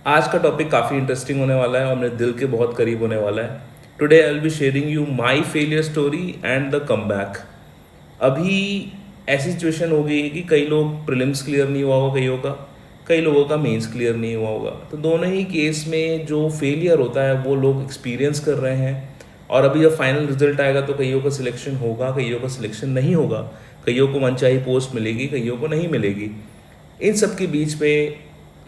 आज का टॉपिक काफ़ी इंटरेस्टिंग होने वाला है और मेरे दिल के बहुत करीब होने वाला है। Today I will be sharing you my failure story and the comeback. अभी ऐसी सिचुएशन हो गई है कि कई लोग प्रीलिम्स क्लियर नहीं हुआ होगा कईयों का, कई लोगों का मेंस क्लियर नहीं हुआ होगा। तो दोनों ही केस में जो फेलियर होता है वो लोग एक्सपीरियंस कर रहे हैं। और अभी जब फाइनल रिजल्ट आएगा तो कईयों का सिलेक्शन होगा, कईयों का सिलेक्शन नहीं होगा, कईयों को मनचाही पोस्ट मिलेगी, कईयों को नहीं मिलेगी। इन सब के बीच पे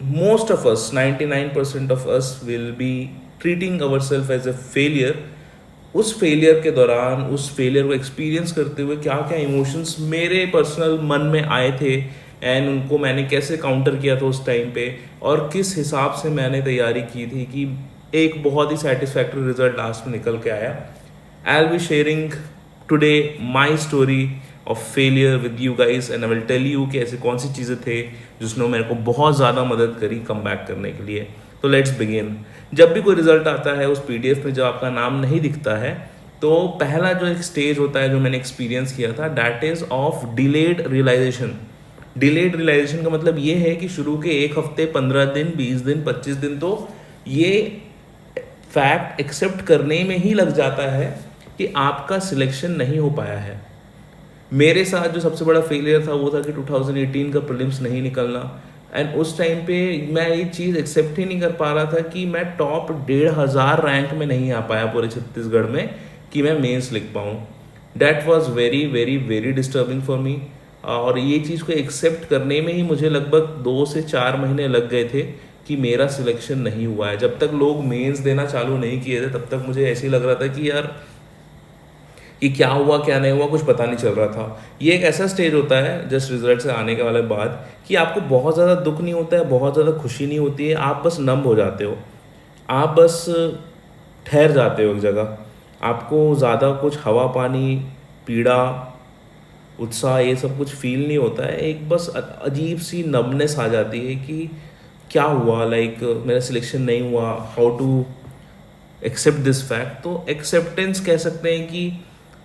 most of us, 99% of us will be treating ourselves as a failure। उस फेलियर के दौरान उस फेलियर को एक्सपीरियंस करते हुए क्या क्या इमोशंस मेरे पर्सनल मन में आए थे एंड उनको मैंने कैसे काउंटर किया था उस टाइम पे, और किस हिसाब से मैंने तैयारी की थी कि एक बहुत ही सेटिस्फैक्ट्री रिजल्ट लास्ट में निकल के आया। I will be sharing today my story of failure with you guys and I will tell you कि ऐसे कौन सी चीज़ें थे जिसने मेरे को बहुत ज़्यादा मदद करी कम बैक करने के लिए। तो लेट्स बिगिन। जब भी कोई रिजल्ट आता है उस पीडीएफ में जब आपका नाम नहीं दिखता है तो पहला जो एक स्टेज होता है जो मैंने एक्सपीरियंस किया था, that is of delayed realisation. Delayed realisation का मतलब ये है कि शुरू के एक हफ्ते, 15 दिन, 20 दिन, 25 दिन तो ये फैक्ट एक्सेप्ट करने में ही लग जाता है कि आपका सिलेक्शन नहीं हो पाया है। मेरे साथ जो सबसे बड़ा फेलियर था वो था कि 2018 का प्रीलिम्स नहीं निकलना। एंड उस टाइम पे मैं ये चीज़ एक्सेप्ट ही नहीं कर पा रहा था कि मैं टॉप 1500 रैंक में नहीं आ पाया पूरे छत्तीसगढ़ में कि मैं मेंस लिख पाऊँ। That was very very very disturbing for me. और ये चीज़ को एक्सेप्ट करने में ही मुझे लगभग 2 से 4 महीने लग गए थे कि मेरा सिलेक्शन नहीं हुआ है। जब तक लोग मेंस देना चालू नहीं किए थे तब तक मुझे ऐसे ही लग रहा था कि यार कि क्या हुआ क्या नहीं हुआ कुछ पता नहीं चल रहा था। ये एक ऐसा स्टेज होता है जस्ट रिजल्ट से आने के वाले बाद कि आपको बहुत ज़्यादा दुख नहीं होता है, बहुत ज़्यादा खुशी नहीं होती है, आप बस नम हो जाते हो, आप बस ठहर जाते हो एक जगह। आपको ज़्यादा कुछ हवा पानी, पीड़ा, उत्साह ये सब कुछ फील नहीं होता है। एक बस अजीब सी नमनेस आ जाती है कि क्या हुआ, लाइक मेरा सिलेक्शन नहीं हुआ, how to accept this fact. तो एक्सेप्टेंस कह सकते हैं कि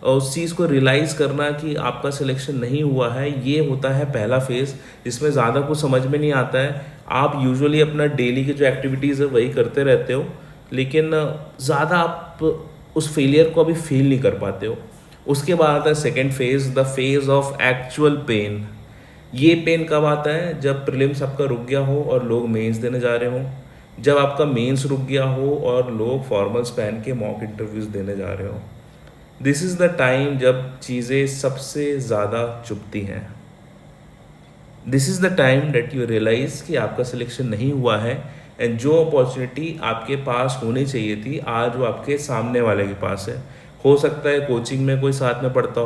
उस चीज़ को रियलाइज़ करना कि आपका सिलेक्शन नहीं हुआ है, ये होता है पहला फेज़, जिसमें ज़्यादा कुछ समझ में नहीं आता है। आप यूजुअली अपना डेली की जो एक्टिविटीज़ है वही करते रहते हो, लेकिन ज़्यादा आप उस फेलियर को अभी फील नहीं कर पाते हो। उसके बाद आता है second phase, the phase of actual pain. ये पेन कब आता है? जब प्रीलिम्स आपका रुक गया हो और लोग मेंस देने जा रहे हो, जब आपका मेंस रुक गया हो और लोग फॉर्मल्स पहन के मॉक इंटरव्यूज़ देने जा रहे हो। दिस इज़ द टाइम जब चीज़ें सबसे ज़्यादा चुभती हैं। This is the time that you realise कि आपका सिलेक्शन नहीं हुआ है एंड जो अपॉर्चुनिटी आपके पास होनी चाहिए थी आज वो आपके सामने वाले के पास है। हो सकता है कोचिंग में कोई साथ में पढ़ता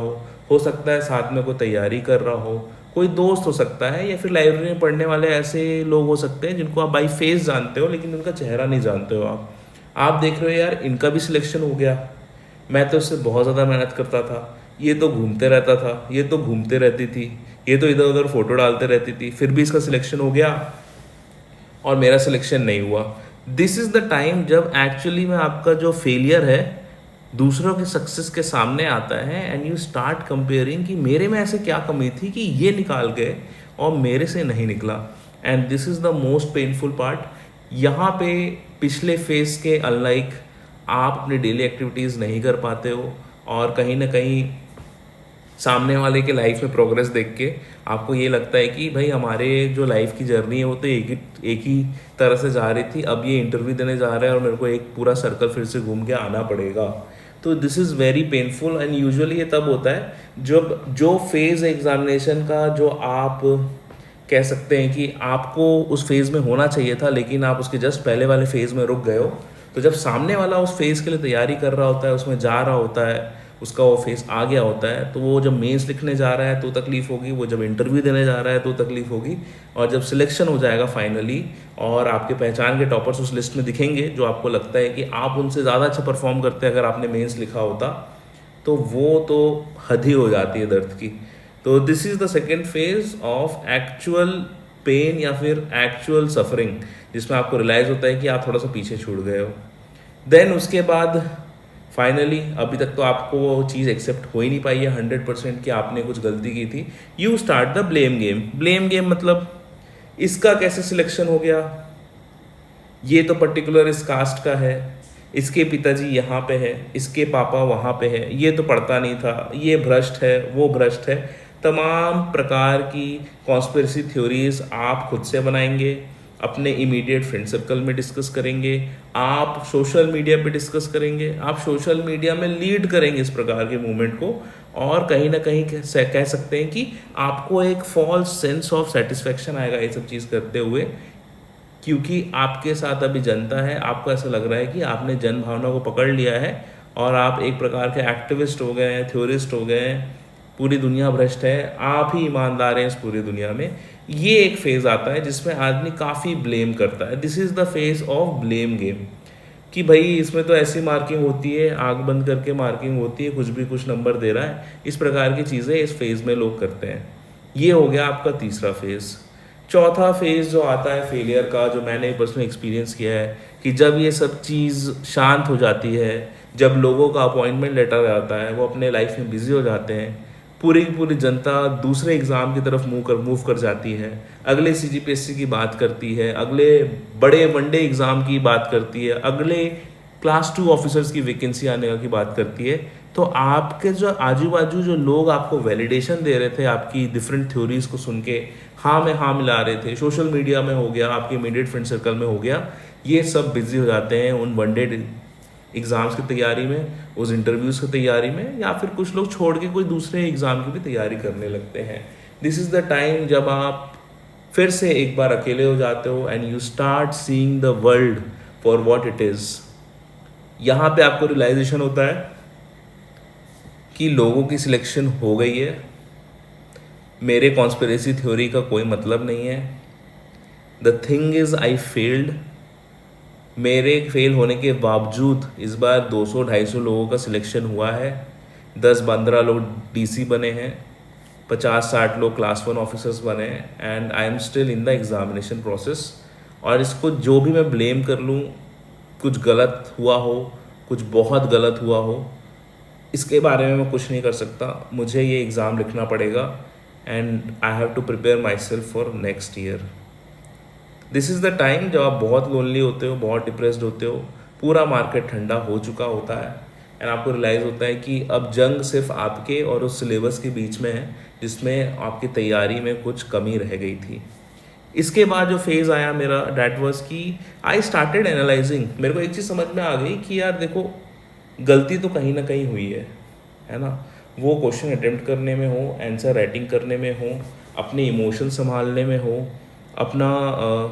हो सकता है साथ में कोई तैयारी कर रहा हो, कोई दोस्त हो सकता है, या फिर लाइब्रेरी में पढ़ने वाले ऐसे लोग हो सकते हैं जिनको आप बाई फेस जानते हो लेकिन उनका चेहरा नहीं जानते हो। आप देख रहे हो यार इनका भी सिलेक्शन हो गया, मैं तो इससे बहुत ज़्यादा मेहनत करता था, ये तो घूमते रहता था, ये तो घूमते रहती थी, ये तो इधर उधर फोटो डालते रहती थी, फिर भी इसका सिलेक्शन हो गया और मेरा सिलेक्शन नहीं हुआ। दिस इज़ द टाइम जब एक्चुअली में आपका जो फेलियर है दूसरों के सक्सेस के सामने आता है एंड यू स्टार्ट कंपेयरिंग कि मेरे में ऐसे क्या कमी थी कि ये निकाल गए और मेरे से नहीं निकला। And this is the most painful part. यहाँ पे पिछले फेज के अनलाइक आप अपनी डेली एक्टिविटीज़ नहीं कर पाते हो और कहीं ना कहीं सामने वाले के लाइफ में प्रोग्रेस देख के आपको ये लगता है कि भाई हमारे जो लाइफ की जर्नी है वो तो एक ही तरह से जा रही थी, अब ये इंटरव्यू देने जा रहा है और मेरे को एक पूरा सर्कल फिर से घूम के आना पड़ेगा। तो this is very painful and usually ये तब होता है जब जो फेज़ एग्जामिनेशन का जो आप कह सकते हैं कि आपको उस फेज़ में होना चाहिए था लेकिन आप उसके जस्ट पहले वाले फेज़ में रुक गए हो। तो जब सामने वाला उस फेज़ के लिए तैयारी कर रहा होता है, उसमें जा रहा होता है, उसका वो फेस आ गया होता है, तो वो जब मेंस लिखने जा रहा है तो तकलीफ़ होगी, वो जब इंटरव्यू देने जा रहा है तो तकलीफ़ होगी, और जब सिलेक्शन हो जाएगा फाइनली और आपके पहचान के टॉपर्स उस लिस्ट में दिखेंगे जो आपको लगता है कि आप उनसे ज़्यादा अच्छा परफॉर्म करते हैं अगर आपने मेंस लिखा होता, तो वो तो हद ही हो जाती है दर्द की। तो this is the second phase of actual pain या फिर एक्चुअल सफरिंग, जिसमें आपको रियलाइज़ होता है कि आप थोड़ा सा पीछे छूट गए हो। देन उसके बाद फाइनली अभी तक तो आपको वो चीज़ एक्सेप्ट हो ही नहीं पाई है 100% कि आपने कुछ गलती की थी। You start the blame game. Blame game मतलब इसका कैसे सिलेक्शन हो गया, ये तो पर्टिकुलर इस कास्ट का है, इसके पिताजी यहाँ पे है, इसके पापा वहाँ पे है, ये तो पढ़ता नहीं था, ये भ्रष्ट है, वो भ्रष्ट है। तमाम प्रकार की कॉन्स्पिरेसी थ्योरीज आप खुद से बनाएंगे, अपने इमीडिएट फ्रेंड सर्कल में डिस्कस करेंगे, आप सोशल मीडिया पे डिस्कस करेंगे, आप सोशल मीडिया में लीड करेंगे इस प्रकार के मूवमेंट को, और कहीं ना कहीं कह सकते हैं कि आपको एक फॉल्स सेंस ऑफ सेटिस्फेक्शन आएगा ये सब चीज़ करते हुए, क्योंकि आपके साथ अभी जनता है, आपको ऐसा लग रहा है कि आपने जन भावना को पकड़ लिया है और आप एक प्रकार के एक्टिविस्ट हो गए हैं, थ्योरिस्ट हो गए हैं, पूरी दुनिया भ्रष्ट है, आप ही ईमानदार हैं इस पूरी दुनिया में। ये एक फेज़ आता है जिसमें आदमी काफ़ी ब्लेम करता है। This is the phase of blame game, कि भाई इसमें तो ऐसी मार्किंग होती है, आँख बंद करके मार्किंग होती है, कुछ भी कुछ नंबर दे रहा है, इस प्रकार की चीज़ें इस फेज़ में लोग करते हैं। ये हो गया आपका तीसरा फेज़। चौथा फेज़ जो आता है फेलियर का, जो मैंने पर्सनल एक्सपीरियंस किया है, कि जब ये सब चीज़ शांत हो जाती है, जब लोगों का अपॉइंटमेंट लेटर आता है, वो अपने लाइफ में बिजी हो जाते हैं, पूरी की पूरी जनता दूसरे एग्ज़ाम की तरफ मूव कर जाती है, अगले सीजीपीएससी की बात करती है, अगले बड़े वनडे एग्ज़ाम की बात करती है, अगले क्लास 2 ऑफिसर्स की वैकेंसी आने की बात करती है, तो आपके जो आजू बाजू जो लोग आपको वैलिडेशन दे रहे थे आपकी डिफरेंट थ्योरीज को सुन के, हाँ में हाँ मिला रहे थे, सोशल मीडिया में हो गया, आपके इमीडिएट फ्रेंड सर्कल में हो गया, ये सब बिजी हो जाते हैं उन वनडे एग्ज़ाम्स की तैयारी में, उस इंटरव्यूज़ की तैयारी में, या फिर कुछ लोग छोड़ के कोई दूसरे एग्ज़ाम की भी तैयारी करने लगते हैं। दिस इज़ द टाइम जब आप फिर से एक बार अकेले हो जाते हो and you start seeing the world for what it is. यहाँ पे आपको रियलाइजेशन होता है कि लोगों की सिलेक्शन हो गई है, मेरे कॉन्स्पिरेसी थ्योरी का कोई मतलब नहीं है। The thing is I failed. मेरे फेल होने के बावजूद इस बार 200-250 लोगों का सिलेक्शन हुआ है, 10-15 लोग डीसी बने हैं, 50-60 लोग क्लास 1 ऑफिसर्स बने हैं, and I am still in the examination process. और इसको जो भी मैं ब्लेम कर लूँ, कुछ गलत हुआ हो, कुछ बहुत गलत हुआ हो, इसके बारे में मैं कुछ नहीं कर सकता। मुझे ये एग्ज़ाम लिखना पड़ेगा and I have to prepare myself for next year. This is the time जब आप बहुत लोनली होते हो, बहुत डिप्रेस्ड होते हो, पूरा मार्केट ठंडा हो चुका होता है, एंड आपको रियलाइज़ होता है कि अब जंग सिर्फ आपके और उस सिलेबस के बीच में है जिसमें आपकी तैयारी में कुछ कमी रह गई थी। इसके बाद जो फेज़ आया मेरा, डैट वाज कि आई स्टार्टेड एनालाइजिंग। मेरे को एक चीज़ समझ में आ गई कि यार देखो, गलती तो कहीं ना कहीं हुई है ना। वो क्वेश्चन अटेम्प्ट करने में हो, आंसर राइटिंग करने में हो, अपने इमोशन संभालने में हो, अपना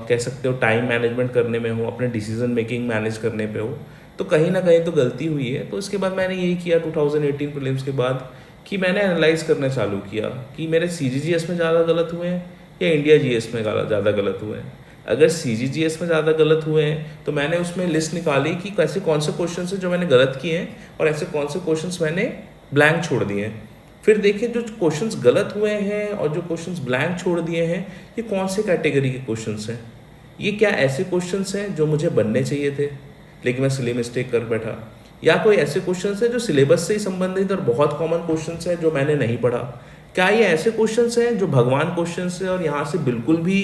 कह सकते हो टाइम मैनेजमेंट करने में हो, अपने डिसीजन मेकिंग मैनेज करने पे हो, तो कहीं ना कहीं तो गलती हुई है। तो इसके बाद मैंने यही किया 2018 प्रीलिम्स के बाद, कि मैंने एनालाइज करना चालू किया कि मेरे CGGS में ज़्यादा गलत हुए हैं या इंडिया GS में ज़्यादा गलत हुए हैं। अगर CGGS में ज़्यादा गलत हुए हैं तो मैंने उसमें लिस्ट निकाली कि ऐसे कौन से क्वेश्चन हैं जो मैंने गलत किए हैं और ऐसे कौन से क्वेश्चन मैंने ब्लैंक छोड़ दिए हैं। फिर देखिए जो क्वेश्चंस गलत हुए हैं और जो क्वेश्चंस ब्लैंक छोड़ दिए हैं, ये कौन से कैटेगरी के क्वेश्चंस हैं। ये क्या ऐसे क्वेश्चंस हैं जो मुझे बनने चाहिए थे लेकिन मैं सिली मिस्टेक कर बैठा, या कोई ऐसे क्वेश्चंस हैं जो सिलेबस से ही संबंधित और बहुत कॉमन क्वेश्चंस हैं जो मैंने नहीं पढ़ा। क्या ये ऐसे क्वेश्चंस हैं जो भगवान क्वेश्चंस हैं और यहाँ से बिल्कुल भी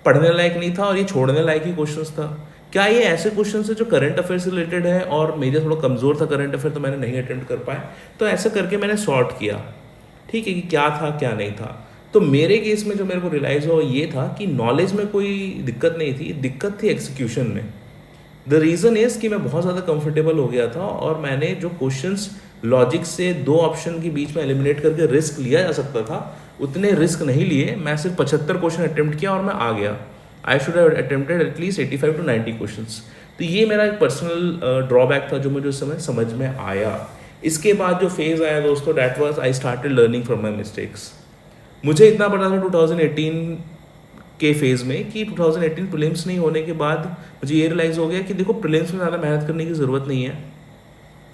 पढ़ने लायक नहीं था और ये छोड़ने लायक ही क्वेश्चंस था। क्या ये ऐसे क्वेश्चन है जो करंट अफेयर से रिलेटेड है और मेरे थोड़ा कमज़ोर था करंट अफेयर, तो मैंने नहीं अटेम्प्ट कर पाया। तो ऐसा करके मैंने सॉर्ट किया, ठीक है, कि क्या था क्या नहीं था। तो मेरे केस में जो मेरे को रियलाइज़ हुआ ये था कि नॉलेज में कोई दिक्कत नहीं थी, दिक्कत थी एक्सिक्यूशन में। द रीज़न इज़ कि मैं बहुत ज़्यादा कंफर्टेबल हो गया था और मैंने जो क्वेश्चंस लॉजिक से 2 ऑप्शन के बीच में एलिमिनेट करके रिस्क लिया जा सकता था, उतने रिस्क नहीं लिए। मैं सिर्फ 75 क्वेश्चन अटेम्प्ट किया और मैं आ गया। I should have attempted at least 85 to 90 questions. तो ये मेरा एक पर्सनल ड्रॉबैक था जो मुझे उस समय समझ में आया। इसके बाद जो फेज़ आया दोस्तों, that was I started learning from my mistakes. मुझे इतना पता था 2018 के फेज़ में कि 2018 प्रीलिम्स नहीं होने के बाद मुझे ये रियलाइज़ हो गया कि देखो, प्रीलिम्स में ज़्यादा मेहनत करने की ज़रूरत नहीं है।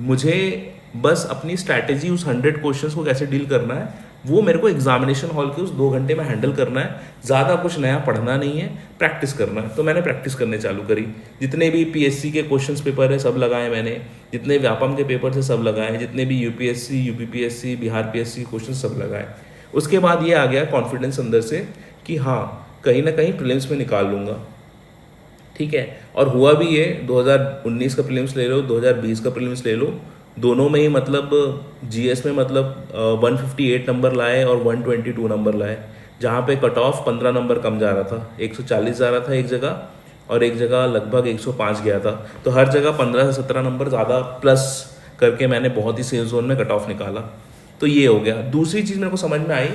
मुझे बस अपनी स्ट्रैटेजी, उस 100 क्वेश्चंस को कैसे डील करना है, वो मेरे को एग्जामिनेशन हॉल के उस 2 घंटे में हैंडल करना है। ज़्यादा कुछ नया पढ़ना नहीं है, प्रैक्टिस करना है। तो मैंने प्रैक्टिस करने चालू करी। जितने भी PSC के क्वेश्चंस पेपर है सब लगाए मैंने, जितने व्यापम के पेपर थे सब लगाए, जितने भी UPSC, UPPSC, बिहार PSC के क्वेश्चन सब लगाए। उसके बाद ये आ गया कॉन्फिडेंस अंदर से कि हाँ, कहीं ना कहीं प्रीलिम्स में निकाल लूँगा। ठीक है। और हुआ भी ये, 2019 का प्रीलिम्स ले लो, 2020 का प्रीलिम्स ले लो, दोनों में ही मतलब जीएस में मतलब 158 नंबर लाए और 122 नंबर लाए, जहाँ पे कट ऑफ 15 नंबर कम जा रहा था, 140 जा रहा था एक जगह, और एक जगह लगभग 105 गया था। तो हर जगह 15 से 17 नंबर ज़्यादा प्लस करके मैंने बहुत ही सेफ जोन में कट ऑफ निकाला। तो ये हो गया। दूसरी चीज़ मेरे को समझ में आई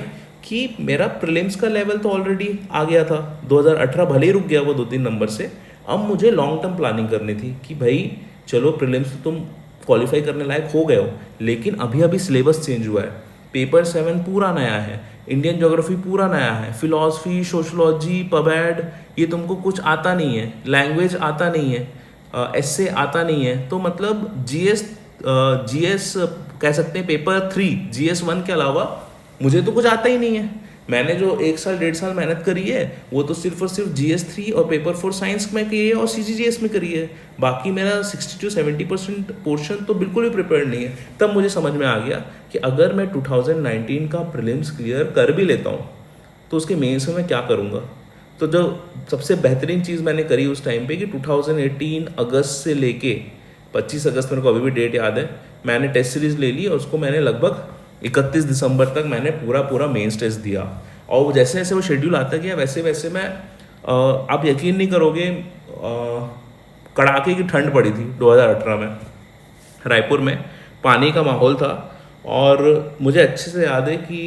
कि मेरा प्रीलिम्स का लेवल तो ऑलरेडी आ गया था, 2018 भले ही रुक गया वो 2-3 नंबर से। अब मुझे लॉन्ग टर्म प्लानिंग करनी थी कि भाई चलो प्रीलिम्स तो तुम क्वालिफाई करने लायक हो गए हो, लेकिन अभी अभी सिलेबस चेंज हुआ है, पेपर 7 पूरा नया है, इंडियन ज्योग्राफी पूरा नया है, फिलॉसफी, सोशलॉजी, पबैड, ये तुमको कुछ आता नहीं है, लैंग्वेज आता नहीं है, एस्से आता नहीं है। तो मतलब जीएस कह सकते हैं पेपर 3 GS1 के अलावा मुझे तो कुछ आता ही नहीं है। मैंने जो 1 साल 1.5 साल मेहनत करी है वो तो सिर्फ और सिर्फ GS3 और पेपर 4 साइंस में करी है और CGGS में करी है। बाकी मेरा 60-70% पोर्शन तो बिल्कुल भी प्रिपेयर्ड नहीं है। तब मुझे समझ में आ गया कि अगर मैं 2019 का प्रीलिम्स क्लियर कर भी लेता हूँ तो उसके मेंस में मैं क्या करूँगा। तो जो सबसे बेहतरीन चीज़ मैंने करी उस टाइम पे कि 2018 अगस्त से लेके 25 अगस्त, मेरे को अभी भी डेट याद है, मैंने टेस्ट सीरीज ले ली और उसको मैंने लगभग 31 दिसंबर तक मैंने पूरा मेंस टेस्ट दिया। और जैसे जैसे वो शेड्यूल आता गया वैसे वैसे मैं आप यकीन नहीं करोगे, कड़ाके की ठंड पड़ी थी 2018 में रायपुर में, पानी का माहौल था। और मुझे अच्छे से याद है कि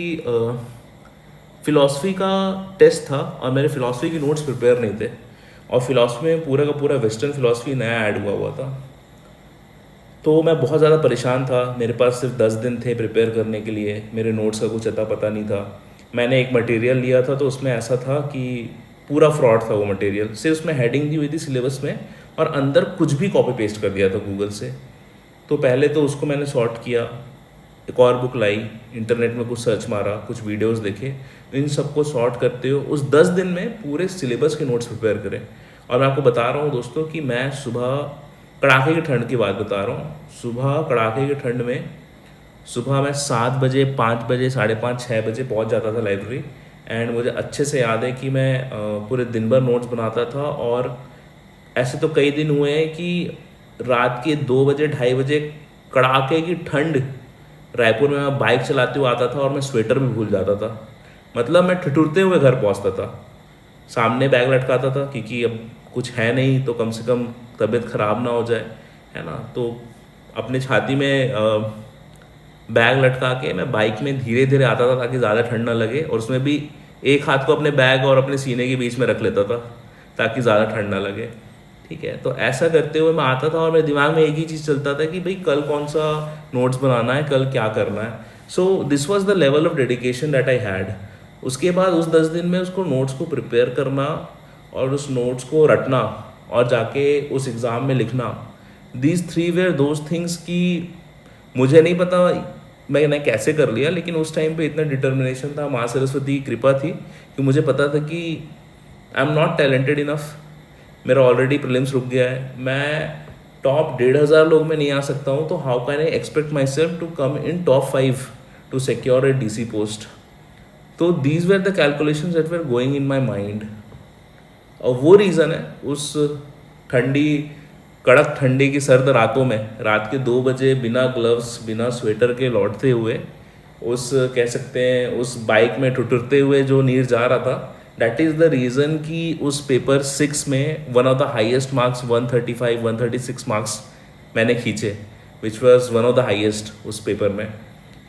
फ़िलासफ़ी का टेस्ट था और मेरे फ़िलासफ़ी की नोट्स प्रिपेयर नहीं थे, और फ़िलासफ़ी में पूरा का पूरा वेस्टर्न फ़िलासफ़ी नया ऐड हुआ था। तो मैं बहुत ज़्यादा परेशान था, मेरे पास सिर्फ 10 दिन थे प्रिपेयर करने के लिए, मेरे नोट्स का कुछ अता पता नहीं था। मैंने एक मटेरियल लिया था तो उसमें ऐसा था कि पूरा फ्रॉड था वो मटेरियल, सिर्फ उसमें हेडिंग दी हुई थी सिलेबस में और अंदर कुछ भी कॉपी पेस्ट कर दिया था गूगल से। तो पहले तो उसको मैंने सॉर्ट किया, एक और बुक लाई, इंटरनेट में कुछ सर्च मारा, कुछ वीडियोस देखे, इन सबको सॉर्ट करते हो उस 10 दिन में पूरे सिलेबस के नोट्स प्रिपेयर करें। और मैं आपको बता रहा हूँ दोस्तों कि मैं सुबह, कड़ाके की ठंड की बात बता रहा हूँ, सुबह कड़ाके की ठंड में सुबह मैं 7 बजे, 5 बजे, 5:30, 6 बजे पहुँच जाता था लाइब्रेरी। एंड मुझे अच्छे से याद है कि मैं पूरे दिन भर नोट्स बनाता था। और ऐसे तो कई दिन हुए हैं कि रात के 2 बजे, 2:30 बजे कड़ाके की ठंड रायपुर में मैं बाइक चलाते हुए आता था और मैं स्वेटर भी भूल जाता था। मतलब मैं ठिठुरते हुए घर पहुंचता था, सामने बैग लटकाता था क्योंकि अब कुछ है नहीं तो कम से कम तबीयत ख़राब ना हो जाए, है ना। तो अपने छाती में बैग लटका के मैं बाइक में धीरे धीरे आता था ताकि ज़्यादा ठंड ना लगे, और उसमें भी एक हाथ को अपने बैग और अपने सीने के बीच में रख लेता था ताकि ज़्यादा ठंड ना लगे। ठीक है, तो ऐसा करते हुए मैं आता था और मेरे दिमाग में एक ही चीज़ चलता था कि भाई कल कौन सा नोट्स बनाना है, कल क्या करना है। So this was the level of dedication that I had. उसके बाद उस 10 दिन में उसको नोट्स को प्रिपेयर करना और उस नोट्स को रटना और जाके उस एग्ज़ाम में लिखना, दीज 3 वेयर दोज थिंग्स की मुझे नहीं पता मैंने कैसे कर लिया, लेकिन उस टाइम पे इतना डिटर्मिनेशन था, माँ सरस्वती की कृपा थी कि मुझे पता था कि I am not talented enough. मेरा ऑलरेडी प्रीलिम्स रुक गया है, मैं टॉप 1,500 लोग में नहीं आ सकता हूँ, तो how can I expect myself to come in top 5 to secure a DC post. तो these were the calculation that were going in my mind. और वो रीज़न है उस ठंडी, कड़क ठंडी की सर्द रातों में, रात के 2 बजे बिना ग्लव्स, बिना स्वेटर के लौटते हुए, उस कह सकते हैं उस बाइक में ठुठुरते हुए जो नीर जा रहा था, दैट इज़ द रीज़न कि उस पेपर 6 में one of the highest marks 135, 136 marks मैंने खींचे, which was one of the highest उस पेपर में,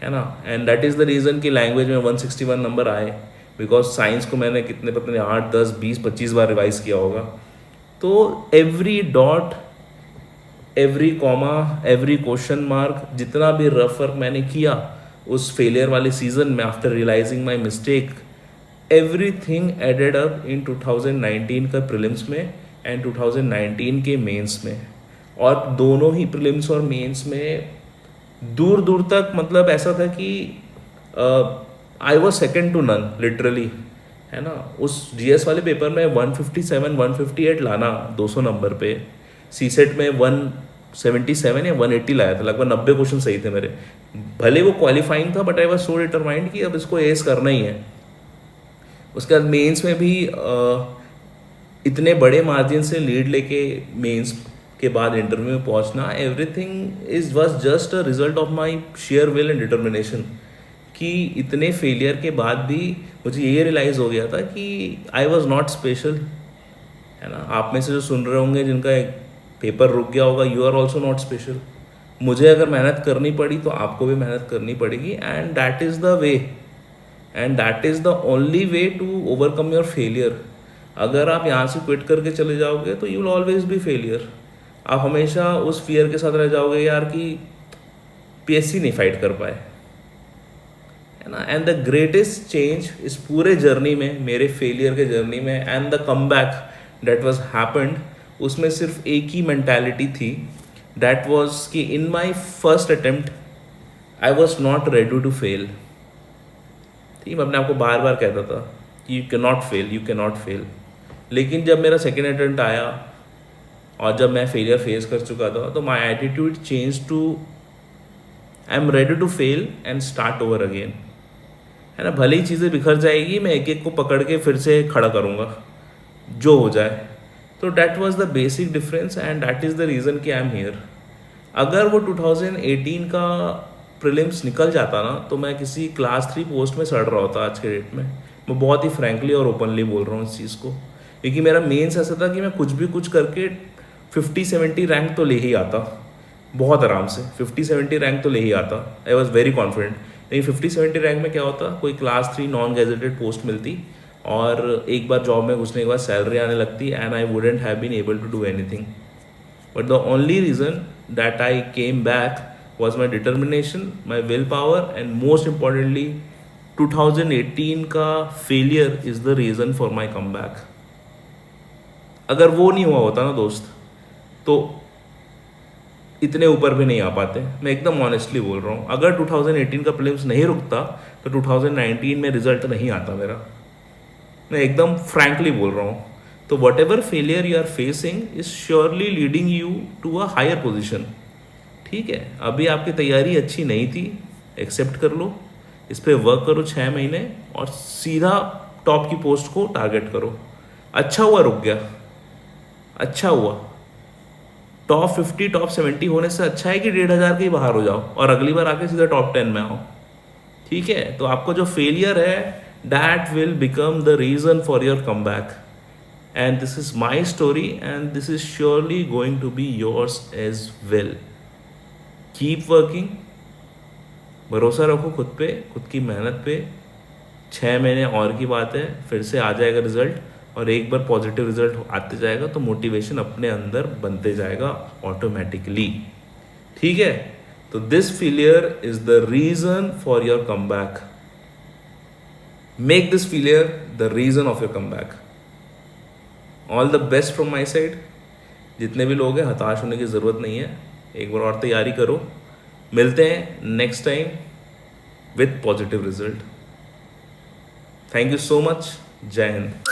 है ना। And that is the reason कि लैंग्वेज में 161 नंबर आए, बिकॉज साइंस को मैंने कितने पता नहीं 8, 10, 20, 25 बार रिवाइज किया होगा। तो every dot, every comma, every question mark, जितना भी रफ वर्क मैंने किया उस फेलियर वाले सीजन में after realising my mistake, everything added up in 2019 का प्रीलिम्स में एंड 2019 के मेंस में। और दोनों ही प्रीलिम्स और मेंस में दूर दूर तक मतलब ऐसा था कि I was second to none literally, है ना। उस GS वाले पेपर में 157, 158 लाना 200 नंबर पे, CSET में 177 या 180 लाया था, लगभग 90 क्वेश्चन सही थे मेरे। भले वो क्वालिफाइंग था but I was so determined कि अब इसको एस करना ही है। उसके बाद मेंस में भी इतने बड़े मार्जिन से लीड लेके मेंस के बाद इंटरव्यू में पहुंचना, everything is was just a result of my share will and determination. कि इतने फेलियर के बाद भी मुझे ये रियलाइज़ हो गया था कि आई वॉज नॉट स्पेशल, है ना। आप में से जो सुन रहे होंगे जिनका एक पेपर रुक गया होगा, you are also not special. मुझे अगर मेहनत करनी पड़ी तो आपको भी मेहनत करनी पड़ेगी, and that is the way, and that is the only way to overcome your failure. अगर आप यहाँ से क्विट करके चले जाओगे तो you will always be failure. आप हमेशा उस फियर के साथ रह जाओगे यार कि पीएससी नहीं फाइट कर पाए, है ना। एंड द ग्रेटेस्ट चेंज इस पूरे जर्नी में, मेरे फेलियर के जर्नी में, and the come back that was happened, उसमें सिर्फ एक ही मैंटेलिटी थी, दैट वॉज कि in my first attempt I was not ready to fail. ठीक, मैं अपने आप को बार बार कहता था कि you can not fail, you can not fail. लेकिन जब मेरा सेकेंड अटेम्प्ट आया और जब मैं फेलियर फेस कर चुका था, तो my attitude change to I am ready to fail and start over again, है ना। भले ही चीज़ें बिखर जाएगी, मैं एक एक को पकड़ के फिर से खड़ा करूँगा, जो हो जाए। तो that was the basic difference and that is the reason कि आई एम हियर। अगर वो 2018 का प्रीलिम्स निकल जाता ना, तो मैं किसी क्लास 3 पोस्ट में सड़ रहा होता आज के डेट में। मैं बहुत ही फ्रैंकली और ओपनली बोल रहा हूँ इस चीज़ को, क्योंकि मेरा मेंस ऐसा था कि मैं कुछ भी कुछ करके 50-70 रैंक तो ले ही आता, बहुत आराम से 50-70 रैंक तो ले ही आता। I was very confident. लेकिन 50-70 रैंक में क्या होता, कोई क्लास 3 नॉन गैजेटेड पोस्ट मिलती और एक बार जॉब में घुसने के बाद सैलरी आने लगती, and I wouldn't have been able to do anything. But the only reason that I came back was my determination, my will power, and most importantly 2018 का failure is the reason for my come back. अगर वो नहीं हुआ होता ना दोस्त, तो इतने ऊपर भी नहीं आ पाते। मैं एकदम ऑनेस्टली बोल रहा हूँ, अगर 2018 का प्रीलिम्स नहीं रुकता तो 2019 में रिजल्ट नहीं आता मेरा। मैं एकदम फ्रैंकली बोल रहा हूँ। तो whatever failure you are facing is surely leading you to a higher position. ठीक है, अभी आपकी तैयारी अच्छी नहीं थी, एक्सेप्ट कर लो, इस पर वर्क करो 6 महीने और सीधा टॉप की पोस्ट को टारगेट करो। अच्छा हुआ रुक गया, अच्छा हुआ। टॉप 50 टॉप 70 होने से अच्छा है कि 1,500 के ही बाहर हो जाओ और अगली बार आके सीधा टॉप 10 में आओ। ठीक है, तो आपको जो फेलियर है that will become the reason for your come back, and this is my story and this is surely going to be yours as well. Keep working, भरोसा रखो खुद पे, खुद की मेहनत पे। 6 महीने और की बात है, फिर से आ जाएगा रिजल्ट, और एक बार पॉजिटिव रिजल्ट आते जाएगा तो मोटिवेशन अपने अंदर बनते जाएगा ऑटोमेटिकली। ठीक है, तो this failure is the reason for your come back. Make this failure the reason of your come back. All the best from my side. जितने भी लोग हैं, हताश होने की ज़रूरत नहीं है, एक बार और तैयारी करो। मिलते हैं next time with positive result. Thank you so much. जय हिंद।